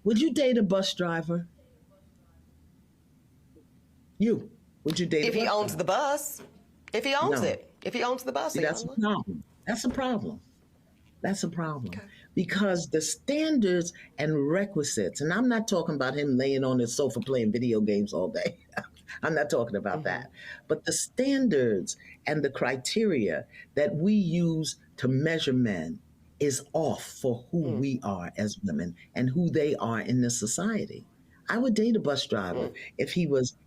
Would you date a bus driver? You. Would you date a If he bus owns driver? the bus, if he owns No. it, if he owns the bus, See, he that's owns a it. problem. That's a problem. That's a problem Okay. because the standards and requisites, and I'm not talking about him laying on his sofa playing video games all day. I'm not talking about Mm-hmm. that. But the standards and the criteria that we use to measure men is off for who Mm. we are as women and who they are in this society. I would date a bus driver Mm.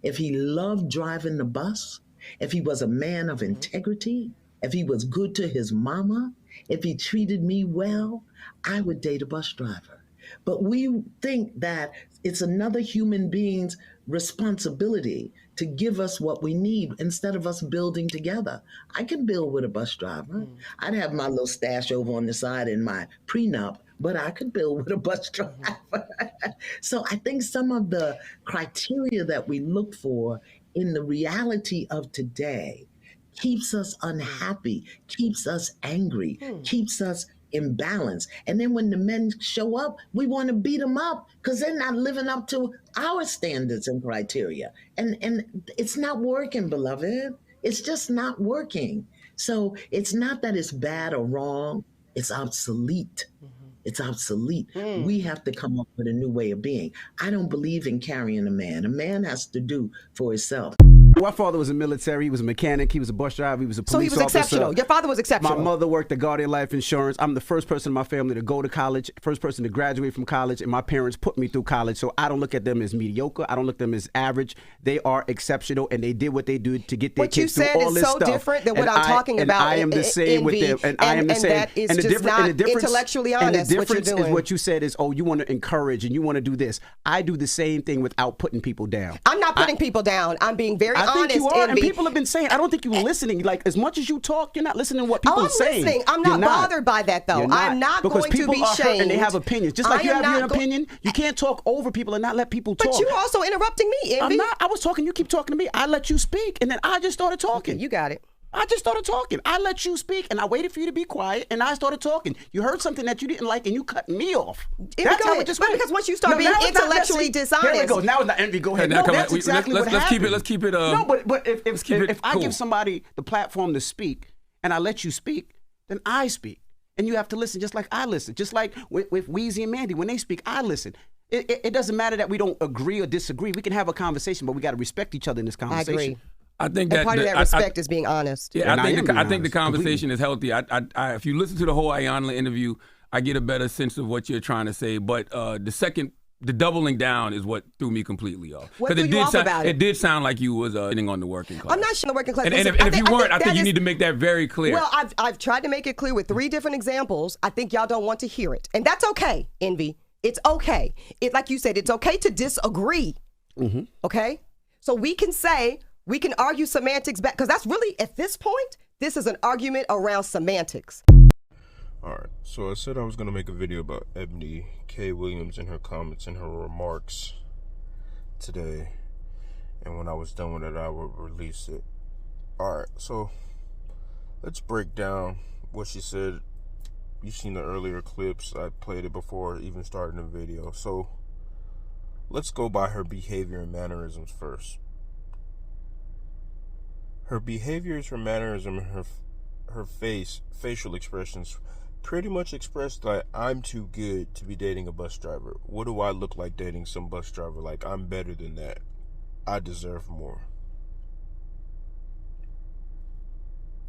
if he loved driving the bus, if he was a man of Mm-hmm. integrity, if he was good to his mama, if he treated me well, I would date a bus driver. But we think that it's another human being's responsibility to give us what we need instead of us building together. I can build with a bus driver. Mm. I'd have my little stash over on the side in my prenup, but I could build with a bus driver. Mm-hmm. So I think some of the criteria that we look for in the reality of today keeps us Mm. unhappy, keeps us angry, Mm. keeps us imbalanced. And then when the men show up, we want to beat them up because they're not living up to our standards and criteria. And it's not working, beloved. It's just not working. So it's not that it's bad or wrong, it's obsolete. Mm-hmm. It's obsolete. Mm. We have to come up with a new way of being. I don't believe in carrying a man. A man has to do for himself. My father was a military. He was a mechanic. He was a bus driver. He was a So he police was officer. exceptional. Your father was My exceptional. mother worked at Guardian Life Insurance. I'm the first person in my family to go to college, first person to graduate from college, and my parents put me through college. So I don't look at them as mediocre. I don't look at them as average. They are exceptional, and they did what they did to get their What you kids through said all is this so stuff. different than what And I'm talking and about. I am the same with Envy, them, and I am the same. that is just not intellectually and honest, the what you're difference is doing. what you said is, oh, you want to encourage and you want to do this. I do the same thing without putting people down. I'm not putting people down. I'm being very I honest. think you are, and Envy. people have been saying. I don't think you're listening. Like as much as you talk, you're not listening to what people I'm are saying. listening. I'm You're not bothered by that, though. You're I'm not because going to people be are hurt and they shamed. have opinions. Just like I you am have your not go- opinion, you can't talk over people and not let people talk. But you also interrupting me, Envy. I'm not. I was talking. You keep talking to me. I let you speak, and then I just started talking. Okay, you got it. I just started talking. I let you speak, and I waited for you to be quiet, and I started talking. You heard something that you didn't like, and you cut me off. Envy, That's go how ahead. it just But went. because once you start being now it's not- intellectually see, Here we dishonest. go. Now it's not Envy. Go ahead. Now, No, come on. that's exactly what Let's keep happened. it. Let's keep it. No, but if I cool. give somebody the platform to speak and I let you speak, then I speak. And you have to listen just like I listen. Just like with Weezy and Mandy, when they speak, I listen. It doesn't matter that we don't agree or disagree. We can have a conversation, but we got to respect each other in this I conversation. agree. I think And that part of that respect is being honest. Yeah, And I I am think being I think the honest, conversation is healthy. If you listen to the whole Ayanla interview, I get a better sense of what you're trying to say. But the doubling down is what threw me completely off. What 'Cause threw you off sound, about it? It did sound like you was hitting on the working class. I'm not showing the working class. And, Listen, and if you weren't, I that think you is- need to make that very clear. Well, I've tried to make it clear with 3 different examples. I think y'all don't want to hear it. And that's okay, Envy. It's okay. Like you said, it's okay to disagree. Mm-hmm. Okay? So we can argue semantics back, because that's really, at this point, this is an argument around semantics. Alright, so I said I was going to make a video about Eboni K Williams and her comments and her remarks today. And when I was done with it, I would release it. Alright, so let's break down what she said. You've seen the earlier clips. I played it before even starting the video. So let's go by her behavior and mannerisms first. Her behaviors, her mannerism, her facial expressions pretty much expressed that I'm too good to be dating a bus driver. What do I look like dating some bus driver? Like, I'm better than that. I deserve more.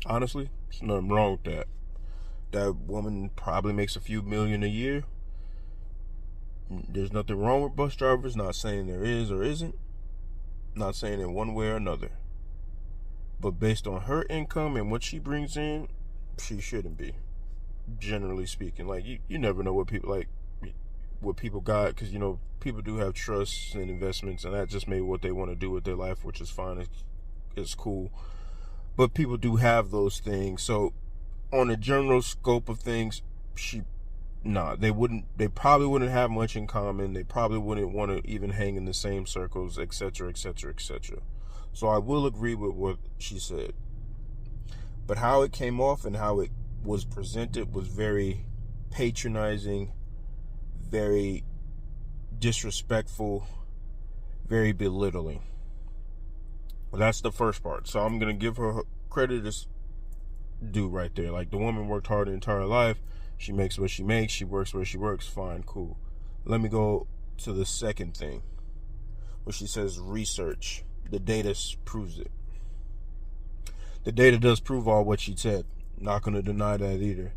Honestly, there's nothing wrong with that. That woman probably makes a few million a year. There's nothing wrong with bus drivers. Not saying there is or isn't. Not saying in one way or another. But based on her income and what she brings in, she shouldn't be. Generally speaking, like you never know what people got, because people do have trusts and investments, and that just may be what they want to do with their life, which is fine. It's cool. But people do have those things. So on a general scope of things, they probably wouldn't have much in common. They probably wouldn't want to even hang in the same circles, etc., etc., etc. So I will agree with what she said. But how it came off and how it was presented was very patronizing, very disrespectful, very belittling. Well, that's the first part. So I'm gonna give her credit as due right there. Like, the woman worked hard her entire life. She makes what she makes. She works where she works. Fine, cool. Let me go to the second thing, where she says research. The data proves it. The data does prove all what she said. Not going to deny that either.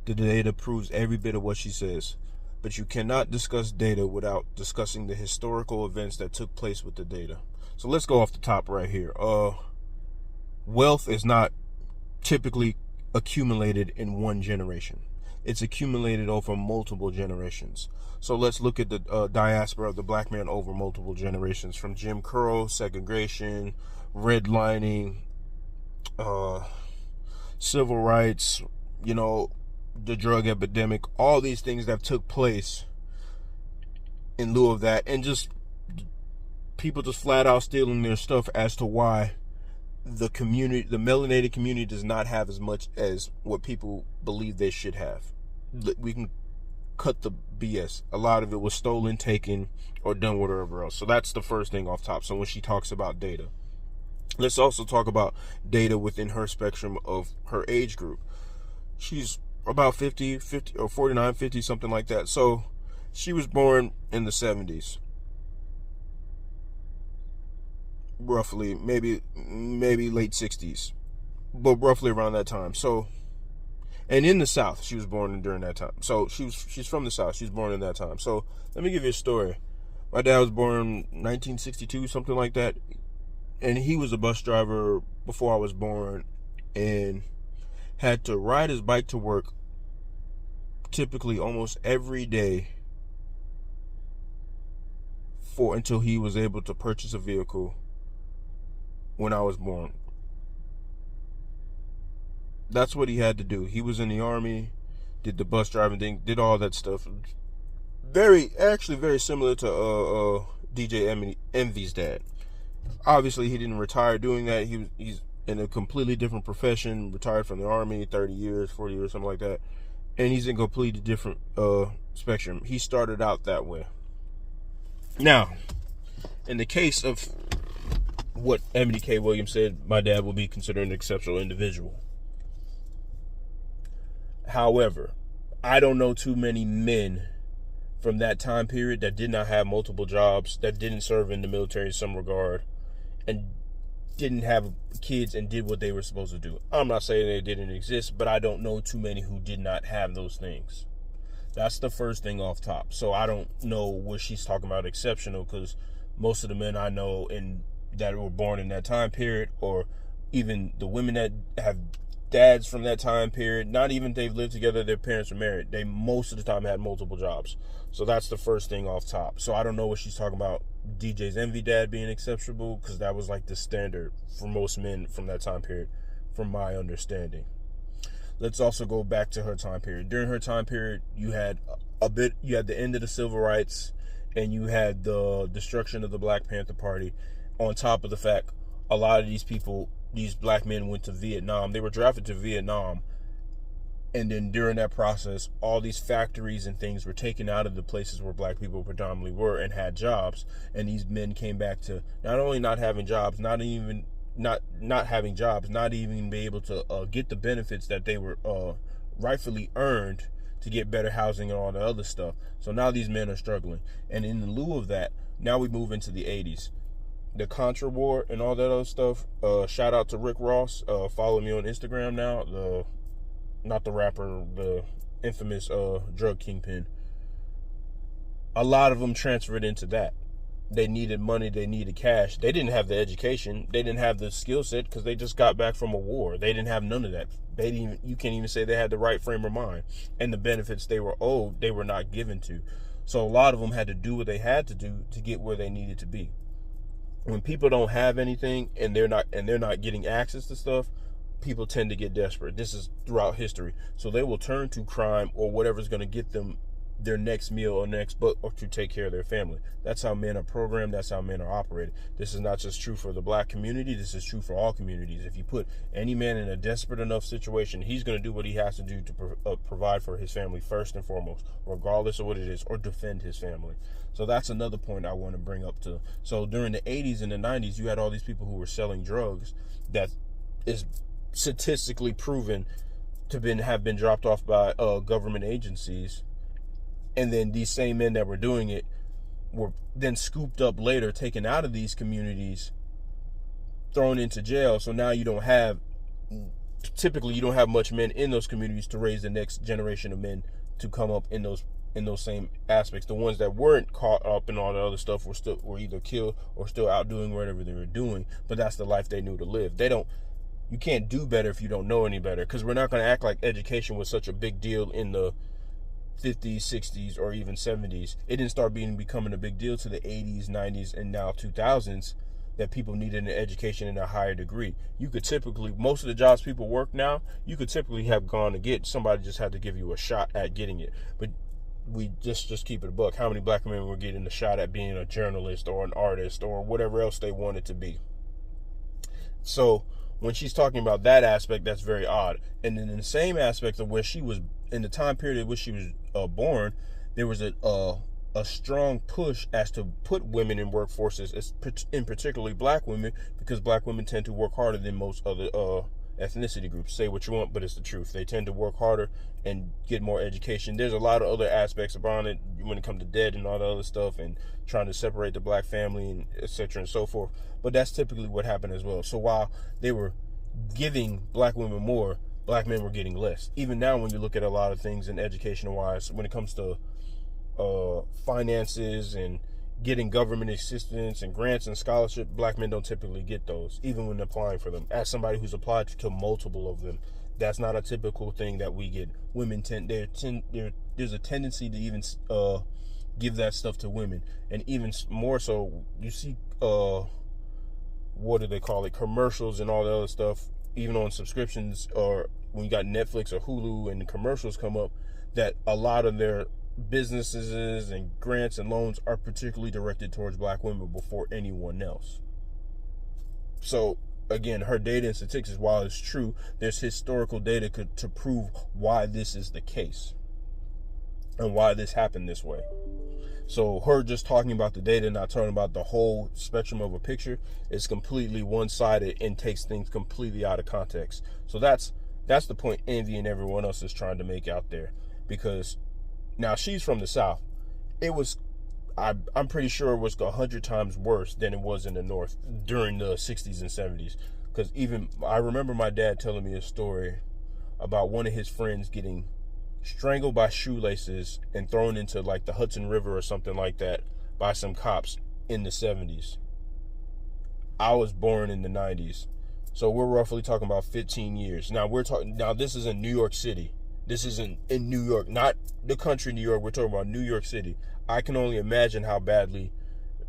The data proves every bit of what she says. But you cannot discuss data without discussing the historical events that took place with the data. So let's go off the top right here. Wealth is not typically accumulated in one generation. It's accumulated over multiple generations. So let's look at the diaspora of the black man over multiple generations, from Jim Crow, segregation, redlining, civil rights, the drug epidemic, all these things that took place in lieu of that, and just people just flat out stealing their stuff as to why the melanated community does not have as much as what people believe they should have. We can cut the BS. A lot of it was stolen, taken, or done whatever else. So that's the first thing off top. So when she talks about data, let's also talk about data within her spectrum of her age group. She's about 50 or 49, 50, something like that. So she was born in the 70s. Roughly, maybe late 60s, but roughly around that time. So, and in the South, she was born during that time. So she's from the South. She was born in that time. So let me give you a story. My dad was born 1962, something like that, and he was a bus driver before I was born, and had to ride his bike to work typically almost every day until he was able to purchase a vehicle when I was born. That's what he had to do. He was in the Army, did the bus driving thing, did all that stuff. Very similar to DJ Envy's dad. Obviously, he didn't retire doing that. He's in a completely different profession, retired from the Army, 30 years, 40 years, something like that. And he's in a completely different spectrum. He started out that way. Now, in the case of what Eboni K Williams said, my dad will be considered an exceptional individual. However, I don't know too many men from that time period that did not have multiple jobs, that didn't serve in the military in some regard, and didn't have kids and did what they were supposed to do. I'm not saying they didn't exist, but I don't know too many who did not have those things. That's the first thing off top. So I don't know what she's talking about exceptional, because most of the men I know that were born in that time period, or even the women that have dads from that time period, not even they've lived together, their parents were married, they most of the time had multiple jobs. So that's the first thing off top. So I don't know what she's talking about DJ's Envy dad being exceptional, because that was like the standard for most men from that time period, from my understanding. Let's also go back to her time period. During her time period, you had the end of the civil rights, and you had the destruction of the Black Panther Party. On top of the fact, a lot of these people, these black men, went to Vietnam. They were drafted to Vietnam. And then during that process, all these factories and things were taken out of the places where black people predominantly were and had jobs. And these men came back to not only not having jobs, not even be able to get the benefits that they were rightfully earned to get better housing and all the other stuff. So now these men are struggling. And in lieu of that, now we move into the 80s. The Contra War and all that other stuff. Shout out to Rick Ross. Follow me on Instagram now. Not the rapper, the infamous drug kingpin. A lot of them transferred into that. They needed money. They needed cash. They didn't have the education. They didn't have the skill set, because they just got back from a war. They didn't have none of that. You can't even say they had the right frame of mind. And the benefits they were owed, they were not given to. So a lot of them had to do what they had to do to get where they needed to be. When people don't have anything and they're not getting access to stuff, people tend to get desperate. This is throughout history. So they will turn to crime or whatever's going to get them their next meal or next book, or to take care of their family. That's how men are programmed. That's how men are operated. This is not just true for the black community. This is true for all communities. If you put any man in a desperate enough situation, he's going to do what he has to do to provide for his family first and foremost, regardless of what it is, or defend his family. So that's another point I want to bring up too. So during the 80s and the 90s, you had all these people who were selling drugs that is statistically proven to have been dropped off by government agencies. And then these same men that were doing it were then scooped up later, taken out of these communities, thrown into jail. So now you don't have much men in those communities to raise the next generation of men to come up in those same aspects. The ones that weren't caught up in all the other stuff were either killed or still out doing whatever they were doing. But that's the life they knew to live. You can't do better if you don't know any better, because we're not going to act like education was such a big deal in the 50s, 60s, or even 70s. It didn't start becoming a big deal to the 80s, 90s, and now 2000s that people needed an education in a higher degree. You could typically, most of the jobs people work now, you could typically have gone to get, somebody just had to give you a shot at getting it. But we just keep it a buck. How many black men were getting a shot at being a journalist or an artist or whatever else they wanted to be? So when she's talking about that aspect, that's very odd. And then in the same aspect of where she was, in the time period in which she was born, there was a strong push as to put women in workforces, in particularly black women, because black women tend to work harder than most other ethnicity groups. Say what you want, but it's the truth. They tend to work harder and get more education. There's a lot of other aspects about it when it comes to debt and all the other stuff, and trying to separate the black family, and etc. and so forth. But that's typically what happened as well. So while they were giving black women more, black men were getting less. Even now, when you look at a lot of things in education-wise, when it comes to finances and getting government assistance and grants and scholarship, black men don't typically get those, even when applying for them. As somebody who's applied to multiple of them, that's not a typical thing that we get. Women there's a tendency to even give that stuff to women, and even more so, you see what do they call it, commercials and all the other stuff, even on subscriptions, or when you got Netflix or Hulu and the commercials come up, that a lot of their businesses and grants and loans are particularly directed towards black women before anyone else. So again, her data and statistics, while it's true, there's historical data to prove why this is the case and why this happened this way. So her just talking about the data, not talking about the whole spectrum of a picture, is completely one-sided and takes things completely out of context. So that's the point Envy and everyone else is trying to make out there. Because now she's from the South. It was, I'm pretty sure it was 100 times worse than it was in the North during the 60s and 70s. Because even, I remember my dad telling me a story about one of his friends getting strangled by shoelaces and thrown into like the Hudson River or something like that by some cops in the 70s. I was born in the 90s. So we're roughly talking about 15 years. Now this is in New York City. This isn't in New York, not the country New York. We're talking about New York City. I can only imagine how badly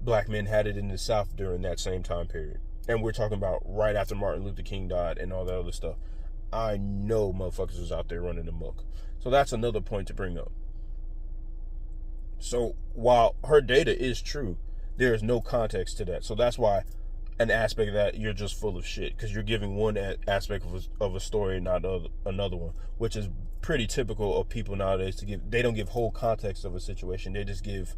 black men had it in the South during that same time period. And we're talking about right after Martin Luther King died and all that other stuff. I know motherfuckers was out there running amok. So that's another point to bring up. So while her data is true, there is no context to that. So that's why an aspect of that, you're just full of shit, because you're giving one aspect of a story and not another one, which is pretty typical of people nowadays to give. They don't give whole context of a situation. They just give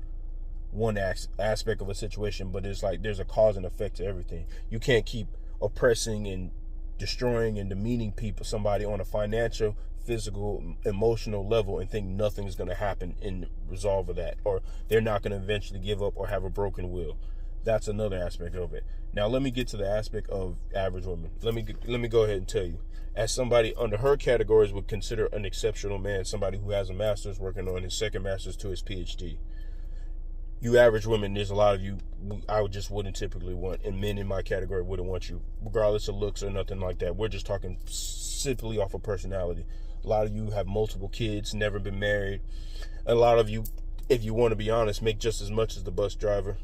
one aspect of a situation, but it's like there's a cause and effect to everything. You can't keep oppressing and destroying and demeaning somebody on a financial, physical, emotional level and think nothing's going to happen in resolve of that, or they're not going to eventually give up or have a broken will. That's another aspect of it. Now let me get to the aspect of average women. Let me go ahead and tell you, as somebody under her categories would consider an exceptional man, somebody who has a master's, working on his second master's to his PhD. You average women, there's a lot of you I just wouldn't typically want, and men in my category wouldn't want you, regardless of looks or nothing like that. We're just talking simply off of personality. A lot of you have multiple kids, never been married. A lot of you, if you want to be honest, make just as much as the bus driver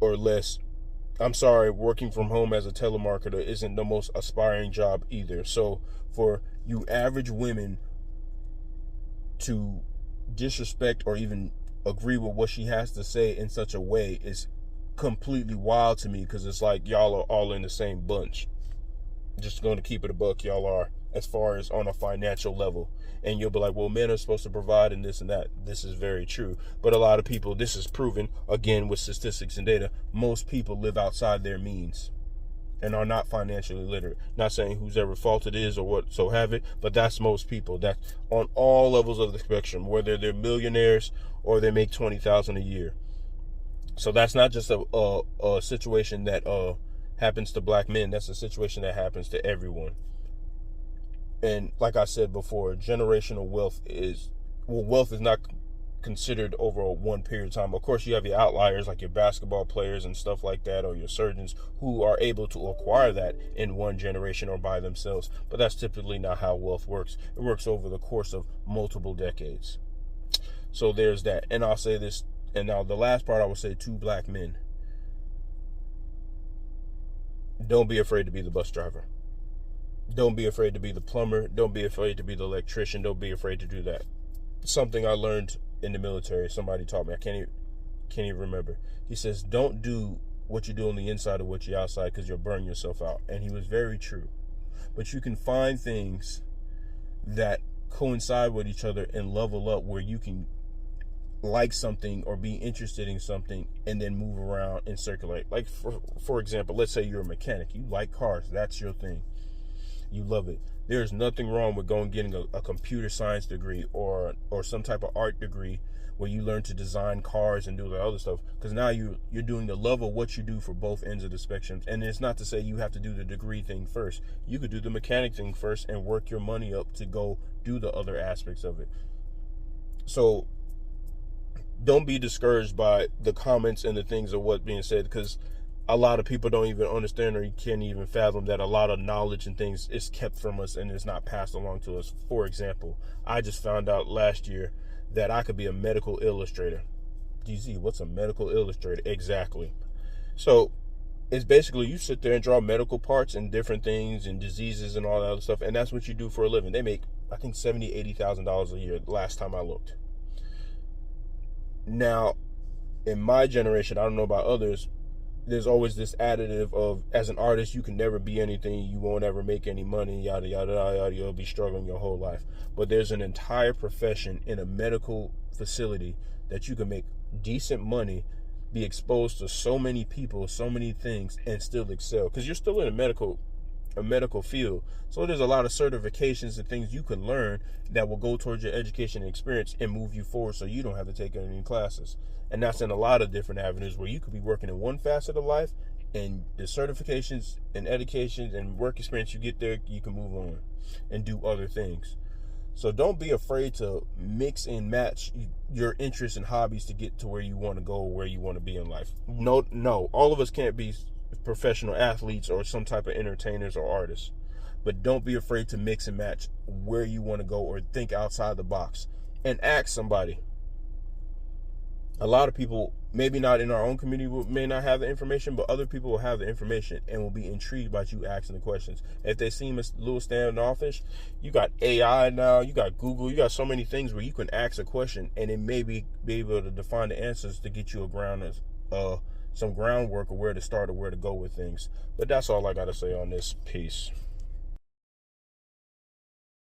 or less. I'm sorry, working from home as a telemarketer isn't the most aspiring job either. So for you average women to disrespect or even agree with what she has to say in such a way is completely wild to me, because it's like y'all are all in the same bunch. Just going to keep it a buck, y'all are, as far as on a financial level. And you'll be like, well, men are supposed to provide and this and that. This is very true. But a lot of people, this is proven, again, with statistics and data, most people live outside their means and are not financially literate. Not saying whose ever fault it is or what so have it, but that's most people. That's on all levels of the spectrum, whether they're millionaires or they make $20,000 a year. So that's not just a situation that happens to black men. That's a situation that happens to everyone. And like I said before, generational wealth is not considered over a one period of time. Of course, you have your outliers like your basketball players and stuff like that, or your surgeons who are able to acquire that in one generation or by themselves. But that's typically not how wealth works. It works over the course of multiple decades. So there's that. And I'll say this, and now the last part I will say to black men. Don't be afraid to be the bus driver. Don't be afraid to be the plumber. Don't be afraid to be the electrician. Don't be afraid to do that. Something I learned in the military, somebody taught me. I can't even remember. He says, don't do what you do on the inside of what you're outside, because you'll burn yourself out. And he was very true. But you can find things that coincide with each other and level up, where you can like something or be interested in something and then move around and circulate. Like for example, let's say you're a mechanic. You like cars. That's your thing. You love it. There's nothing wrong with getting a computer science degree or some type of art degree where you learn to design cars and do the other stuff, because now you're doing the love of what you do for both ends of the spectrum. And it's not to say you have to do the degree thing first. You could do the mechanic thing first and work your money up to go do the other aspects of it. So don't be discouraged by the comments and the things of what being said, because a lot of people don't even understand, or you can't even fathom that a lot of knowledge and things is kept from us and is not passed along to us. For example, I just found out last year that I could be a medical illustrator. DZ, what's a medical illustrator? Exactly. So it's basically you sit there and draw medical parts and different things and diseases and all that other stuff, and that's what you do for a living. They make, I think, $70,000-$80,000 a year last time I looked. Now, in my generation, I don't know about others, there's always this additive of, as an artist, you can never be anything, you won't ever make any money, yada, yada, yada, yada, you'll be struggling your whole life. But there's an entire profession in a medical facility that you can make decent money, be exposed to so many people, so many things, and still excel. Because you're still in a medical field. So there's a lot of certifications and things you can learn that will go towards your education and experience and move you forward, so you don't have to take any classes. And that's in a lot of different avenues, where you could be working in one facet of life, and the certifications and educations and work experience you get there, you can move on and do other things. So don't be afraid to mix and match your interests and hobbies to get to where you want to go, where you want to be in life. No, all of us can't be professional athletes or some type of entertainers or artists, but don't be afraid to mix and match where you want to go, or think outside the box and ask somebody. A lot of people, maybe not in our own community, may not have the information, but other people will have the information and will be intrigued by you asking the questions. If they seem a little standoffish, you got AI now, you got Google, you got so many things where you can ask a question and it may be able to define the answers to get you some groundwork of where to start or where to go with things. But that's all I got to say on this. Peace.